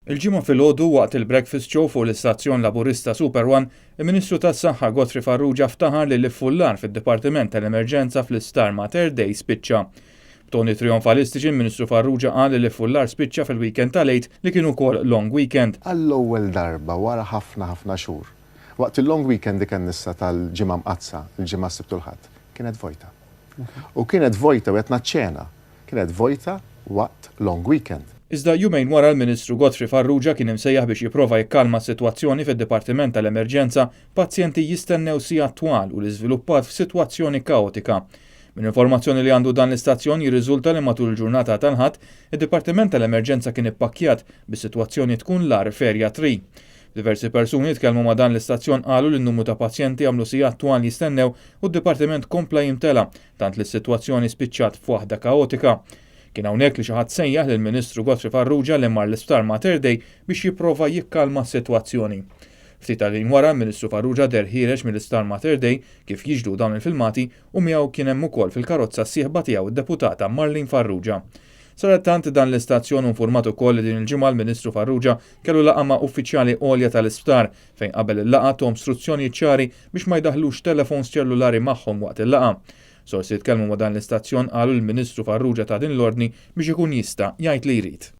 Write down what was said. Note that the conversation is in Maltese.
Il-ġimgħa filgħodu waqt il-breakfast show fuq l-istazzjon Laburista Super One, il-Ministru tas-Saħħa Godfrey Farrugia ftaħar li l-iffullar fid-Dipartiment tal-Emerġenza fl-Star Mater Day spiċċa. B'toni trionfalistiċi il-Ministru Farrugia qal li l-iffullar spiċċa fil-weekend tal-Eid li kien ukoll long weekend. Għall-ewwel darba wara ħafna xhur. Waqt il-long weekend li kien nissa tal-ġimgħa mqazza, il-ġimgħa Sibt u l-Ħadd, kienet vojta. U kienet vojta u qed naċċena, kienet vojta waqt long weekend. Iżda jumejn wara l-Ministru Godfrey Farrugia kien imsejjaħ biex jipprova jikkalma s-sitwazzjoni fid-Dipartiment tal-Emerġenza, pazjenti jistennew sigħat twal u l-iżviluppat f'sitwazzjoni kaotika. Min informazzjoni li għandu dan l-istazzjon jirriżulta li matul il-ġurnata tal-Ħadd, id-Dipartiment tal-Emerġenza kien ippakkjat bis-sitwazzjoni tkun lar ferja 3. Diversi persuni tkellmu ma' dan l-istazzjon qalu li n-numru ta' pazjenti għamlu sigħat twal jistennew u d-Dipartiment kompla jimtela, tant li s-sitwazzjoni spiċċat f'waħda kaotika. Kien hawnhekk li xi ħadd sejjaħ lill-Ministru Godfrey Farrugia li mar l-Star Mater Day biex jipprova jikkalma s-sitwazzjoni. Ftit għalin wara l-Ministru Farrugia der ħireġ mill-Star Mater Day kif jiġdu dawn il-filmati u miegħu kien hemm ukoll fil-karozza s-sieħba tiegħu id-deputata Marlene Farrugia. Sarattant dan l-istazzjon infurmat ukoll li din il-ġimgħa l-Ministru Farrugia kellu laqgħa ma' uffiċjali għolja tal-isptar fejn qabel il-laqgħa tom istruzzjoni ċari biex ma jdaħlux telefons ċellulari magħhom waqt il-laqgħa. Sorsi tkellmu ma' dan l-istazzjon qalu l-Ministru Farrugia ta' din l-ordni biex ikun jista' jgħid li jrid.